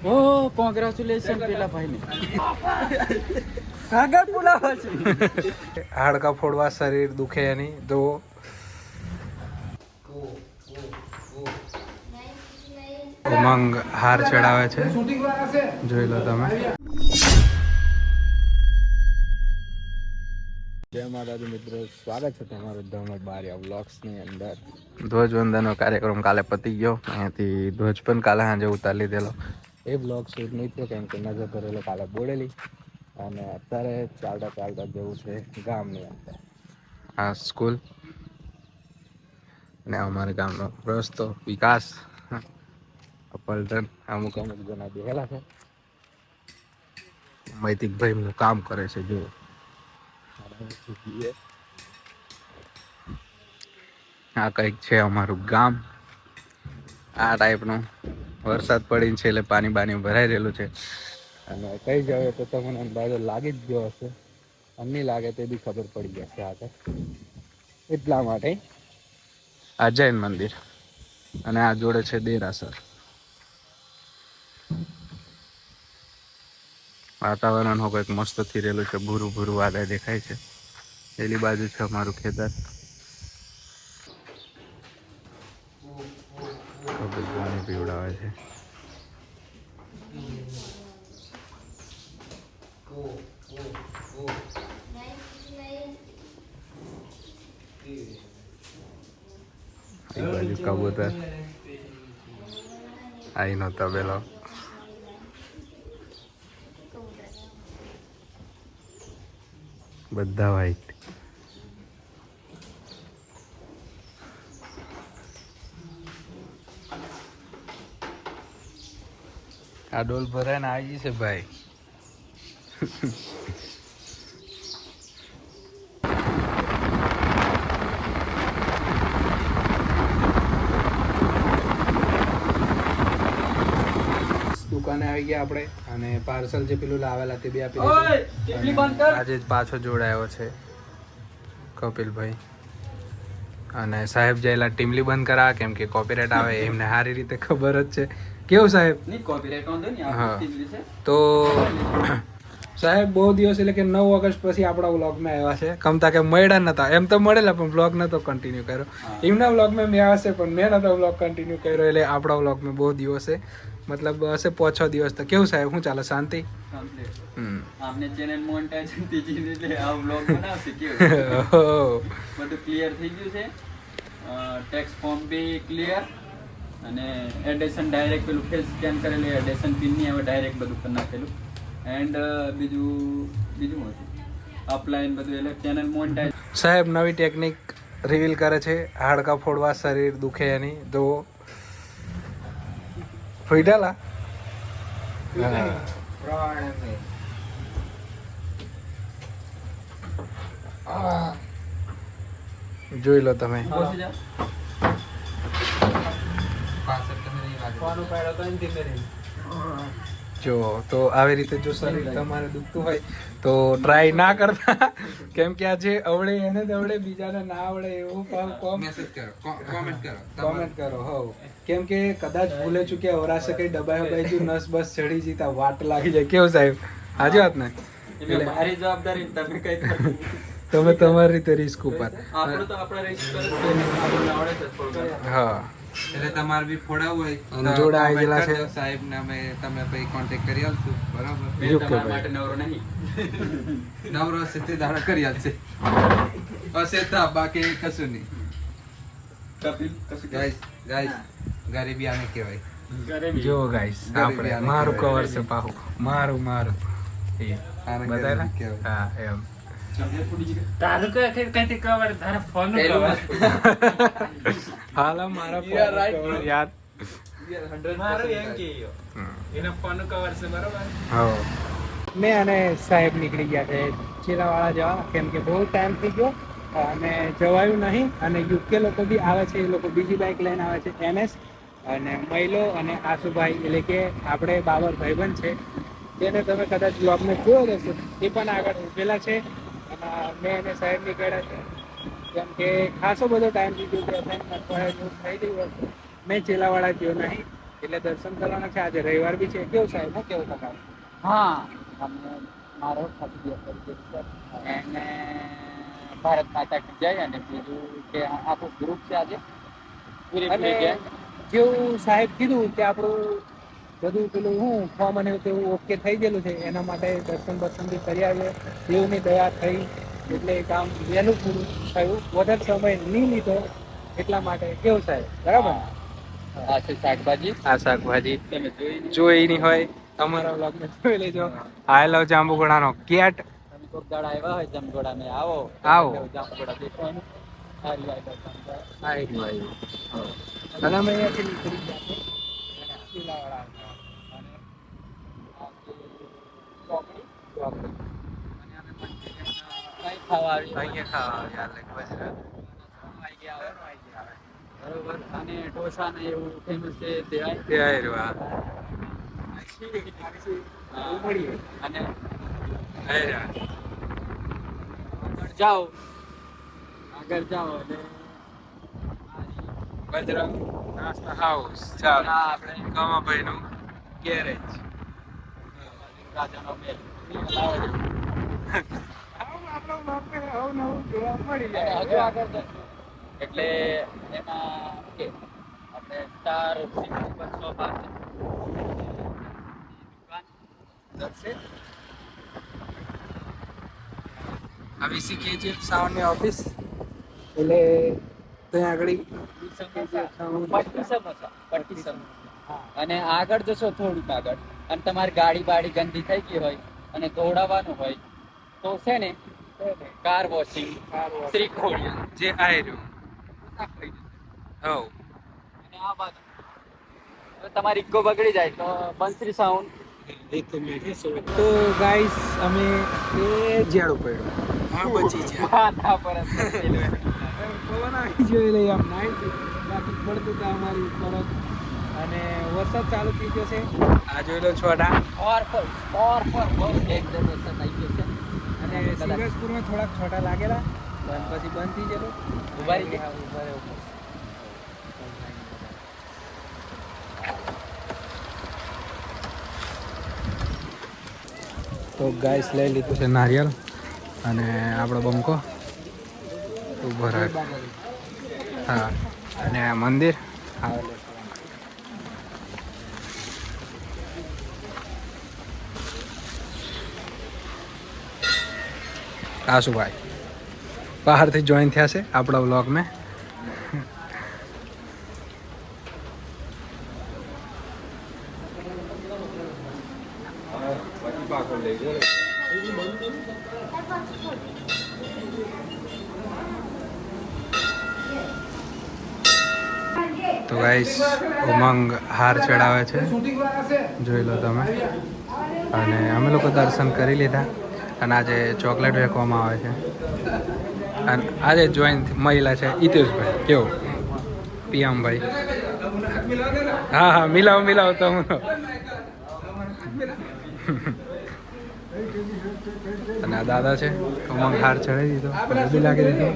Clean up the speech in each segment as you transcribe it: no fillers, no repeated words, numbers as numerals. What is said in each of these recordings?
ઓ congratulation પેલા ભાઈને કાગળ પુલાવા છે. હાડકા ફોડવા શરીર દુખે એની તો ઉમંગ હાર ચડાવે છે, જોઈ લો તમે. જય માતાજી મિત્રો, સ્વાગત છે તમારું ધર્મ બારિયા વ્લોગ્સની અંદર. ધ્વજવંદનનો કાર્યક્રમ કાલે પતી ગયો. અહીંયાથી ધ્વજ પણ કાલે સાંજે ઉતારી લીધેલો. એ બ્લોગ શૂટ નહીં થયો કેમ કે નજર કરેલો કાલે બોડેલી, અને અત્યારે ચાલતા ચાલતા જવું છે ગામની અંદર. આ સ્કૂલ અને અમારા ગામનો રસ્તો વિકાસ પલટન અમુક જણા બેહેલા છે. મૈતિકભાઈ કામ કરે છે જો. આ કંઈક છે અમારું ગામ. આ ટાઈપનું વરસાદ પડીને છે એટલે પાણી બાણી ભરાઈ રહેલું છે. અને કઈ જવે તો તમને અંદાજો લાગી જ ગયો હશે, અને લાગે તે બી ખબર પડી જશે આગળ. એટલા માટે આ જૈન મંદિર અને આ જોડે છે દેરાસર. વાતાવરણ હો કંઈક મસ્ત થઈ રહેલું છે, ભૂરું ભૂરું વાદળ દેખાય છે. પેલી બાજુ છે અમારું ખેતર. પાણી પીવડાવે છે. એક બાજુ કબૂતર, આઈનો તબેલો. બધા વાઈટ. આ ડોલ ભરાય ને આવી છે ભાઈ. દુકાને આવી ગયા આપણે, અને પાર્સલ જે પેલું લાવેલા તે બી આપી દીધું. આજે જ પાછો જોડાયો છે કપિલભાઈ. અને સાહેબ જયેલા ટીમલી બંધ કરાવે કેમ કે કોપીરાઇટ આવે, એમને સારી રીતે ખબર જ છે. કેવું સાહેબ? હા, તો સાહેબ બહુ દિવસ એટલે કે 9 ઓગસ્ટ પછી આપણા વ્લોગમાં આવ્યા છે. કમતા કે મળ્યા નતા, એમ તો મળેલા પણ વ્લોગ નતો કન્ટિન્યુ કર્યો. એમના વ્લોગમાં મેં આવ્યા છે પણ મેં નતો વ્લોગ કન્ટિન્યુ કર્યો, એટલે આપણા વ્લોગમાં બહુ દિવસે મતલબ હશે 5-6 દિવસ. તો કેવું સાહેબ, શું ચાલે? શાંતિ? આપને ચેનલ મોનેટાઇઝેશન થઈ ગઈ એટલે આ વ્લોગ બનાવશે કેવું બધું ક્લિયર થઈ ગયું છે. ટેક્સ ફોર્મ બી ક્લિયર, અને એડેશન ડાયરેક્ટ પેલું ફેસ સ્કેન કરેલું એડેશન પિન ની હવે ડાયરેક્ટ બધું કરી નાખેલું. એન્ડ બીજું અપલાઈન બધું એટલે ચેનલ મોનેટાઇઝ. સાહેબ નવી ટેકનિક રિવીલ કરે છે. હાડકા ફોડવા શરીર દુખે એની તો ફોઈડાલા. જોઈ લો તમે. જો તો આવી રીતે જો શરીર તમારે દુખતું હોય તો ટ્રાય ના કરતા, કેમ કે આજે અવળે એને જ અવળે, બીજાને ના આવડે એવું કોમેન્ટ કરો. હો, કેમ કે કદાચ ભૂલે ચૂક્યા ઓરાશે કઈ દબાઈ હબાઈ નસ બસ ચડી જીતા વાટ લાગી જાય. કેવું સાહેબ, હાજી વાત ને? મારી જવાબદારી, તમે કઈ તમે તમારી રીતે રિસ્ક ઉપર. આપણું તો આપણા રિસ્ક પર આવડે છે થોડું. હા, એટલે તમારે બી ફોડાવું હોય અને જોડે આવી ગયેલા છે સાહેબ ને, અમે તમે પછી કોન્ટેક્ટ કરી આલશું. બરાબર, તમારા માટે નવરો નહીં. નવરો સિત્તે દાડા કરી આલશે. હશે તો બાકી કશું નહીં. કપિલ કશું ગાઈસ ગરીબી આને કહેવાય. જો ગાઈસ, આપણે મારું કવર છે પાહુ, મારું એ બતાયેલા. હા એમ. તારું કઈ કવર તારા ફોન નું કવર. હાલ મારા કવર યાદ. મારું એમ કે એના ફોન નું કવર છે બરોબર. હા, મેં અને સાહેબ નીકળી ગયા છે ચીલાવાળા જવા, કેમ કે બહુ ટાઈમ થઈ ગયો અને જવાયું નહીં. અને યુકે લોકો બી આવે છે, એ લોકો બીજી બાઇક લઈને આવે છે, NS. અને મહિલો અને આશુભાઈ એટલે કે આપણે બાબર ભાઈબંધ છે, જેને તમે કદાચ બ્લોગમાં જોયો હશે, એ પણ આગળ ઉભેલા છે. અને મેં અને સાહેબ નીકળ્યા છે કેમ કે ખાસો બધો ટાઈમ થઈ ગયો, 2-3 અઠવાડિયા જેવું થઈ ગયું હતું. મેં ચેલાવાળા ગયો નહીં, એટલે દર્શન કરવાના છે. આજે રવિવાર બી છે. કેવું સાહેબ, શું કેવું તમારું? હા, અને મારો ખાલી દિવસ તરીકે છે. અને ભારત માતા કી જય. અને બીજું કે આખું ગ્રુપ છે આજે પૂરી અને ગેંગ. જેવું સાહેબ કીધું કે આપણું બધું પેલું હું ફોર્મ અને એવું ઓકે થઈ ગયેલું છે. એના માટે દર્શન બી કરી આવીએ. દેવની દયા થઈ એટલે કામ વહેલું પૂરું થયું. વધારે સમય નહીં લીધો એટલા માટે. કેવું સાહેબ, બરાબર? આ છે શાકભાજી. આ શાકભાજી તમે જોઈ નહીં હોય અમારા વ્લોગમાં જોઈ લેજો. આઈ લવ જાંબુઘોડાનો કેટ. તમે કોક દાડા આવ્યા હોય જમગોડા ને આવો. આવો. જામગોડા દેખવાનું. સારી વાત છે. અને અમે અહીંયાથી નીકળી ગયા છે. શિલાવાળા અને આ છે ચોકડી. ચોકડી. અને અમે કઈ ખાવા આવી અહીંયા ખાવા યાર ગુજરાત આવી ગયા આવે. બરોબર. અને ઢોસા ને એવું ફેમસ છે તે તે આયરો આ મળીએ. અને આયરા આગળ જાઓ એટલે બજરંગ નાસ્તા હાઉસ. ચાલો આપણે કમાભાઈ નું ગેરેજ. રાજાનો મેલ હજુ આગળ જશું એટલે એમાં કે આપણે સ્ટાર પર શોપ આવશે. દુકાન દર્શે આ વીસી કેજીએફ સાઉન્ડ ની ઓફિસ એટલે ત્યાં આગળ પટ્ટી સમોસા. અને આગળ જશો થોડુંક આગળ અને તમારી ગાડી બાડી ગંદી થઈ ગઈ હોય અને ધોવડાવવાનું હોય તો છે ને કાર વોશિંગ શ્રી ખોડિયા જે આયરો હો અને આ બાજુ જો તમારી ઇકો બગડી જાય તો બંસરી સાઉન્ડ. તો ગાઈસ અમે એ ઝાડું પડ્યું હા બચી જાય માથા પર જ પવન આવી જોઈ લઈએ આમ નાઈટ ટ્રાફિક પડતું હતા અમારી ઉપર જ. અને વરસાદ ચાલુ થઈ ગયો છે. આ જોઈ લો છોટા. ઓર પર બહુ એકદમ વરસાદ આવી ગયો છે. અને સિંગસપુરમાં થોડાક છોટા લાગેલા પણ પછી બંધ થઈ ગયેલું. ઉભા રહી ગયા. ઉભા રહેવું પડશે. તો ગાઈસ લઈ લીધું છે નારિયેલ અને આપણો બંકો ઉભો રહે. હા અને આ મંદિર આશુભાઈ બહારથી જોઈન થયા છે આપણા વ્લોગ મેં. તો ગાઈસ ઉમંગ હાર ચડાવે છે જોઈ લો તમે. અને અમે લોકો દર્શન કરી લીધા અને આજે ચોકલેટ વેચવામાં આવે છે. અને આજે જોઈન મહિલા છે હિતેશભાઈ. કેવું પિયમભાઈ? હા હા મિલાવ તો હું. અને આ દાદા છે ઉમંગ હાર ચડાવી દીધો બી લાગી દીધો.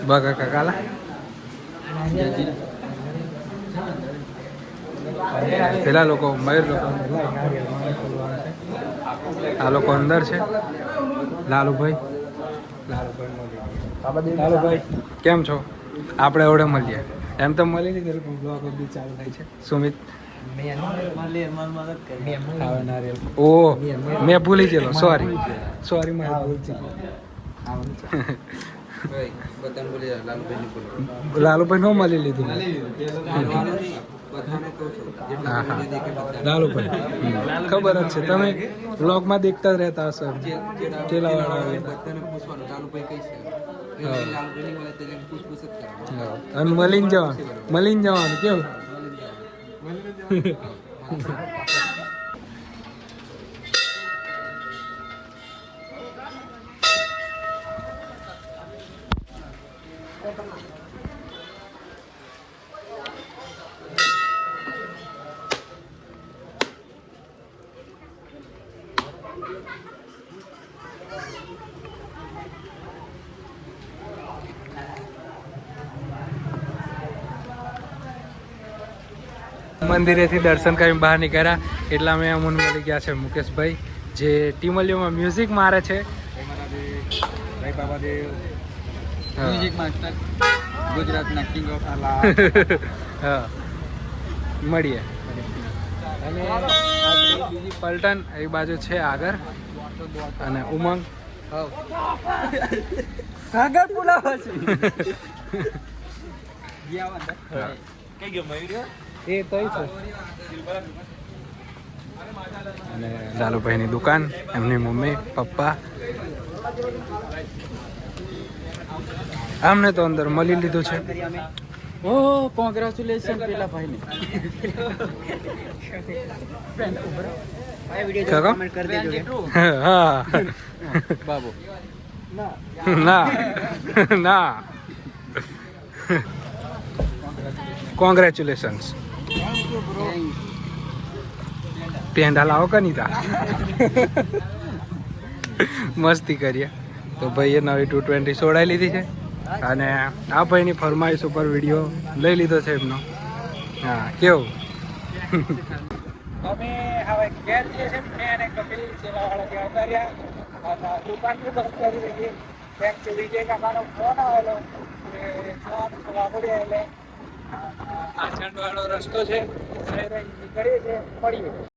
બગા કાકાલા પેલા લોકો મયુર લોકો આ લોકો અંદર છે. લાલુભાઈ લાલુભાઈ કેમ છો? આપણે એવડે મળીએ એમ તો મળી લીધેલું પણ બ્લોગ બી ચાલુ થાય છે. સુમિત ઓ મેં ભૂલી ગયેલો સોરી મારી ભૂલ છે. લાલુભાઈ નો મળી લીધું. હા હા લાલુભાઈ ખબર જ છે તમે બ્લોગમાં દેખતા જ રહેતા હશો. અને મલીન જવાનું કેવું? મંદિરેથી દર્શન કરીને બહાર નીકળ્યા એટલા મેં અમને મળી ગયા છે મુકેશભાઈ જે ટીમલીઓમાં મ્યુઝિક મારે છે. ભાઈ બાબા દેવ મ્યુઝિક માસ્ટર ગુજરાતના કિંગ ઓફ હા મળીએ. અને આપણી બીજી પલટન એ બાજુ છે આગળ અને ઉમંગ કાગળ પુલાવ છે એ તો છે. અને લાલુભાઈની દુકાન એમની મમ્મી પપ્પા આમને તો અંદર મળી લીધું છે. ઓ કોંગ્રેચ્યુલેશન પેલા ભાઈને હા બાબુ ના ના કોંગ્રેચ્યુલેશન્સ. પેંડા લાવો કનીતા મસ્તી કરીએ. તો ભાઈએ નવી 220 સોડાઈ લીધી છે અને આ ભાઈની ફરમાઈશ ઉપર વિડીયો લઈ લીધો છે એમનો. હા કેવું અમે હવે ઘેર જઈએ છે મેં અને કપિલ સેવાવાળા ત્યાં ઉતાર્યા અને દુકાન બી બંધ કરી દીધી. કેમ કે વિજય કાકાનો ફોન આવેલો કે વાપરી એટલે આચંડવાળો રસ્તો છે નીકળીએ છીએ મળીએ.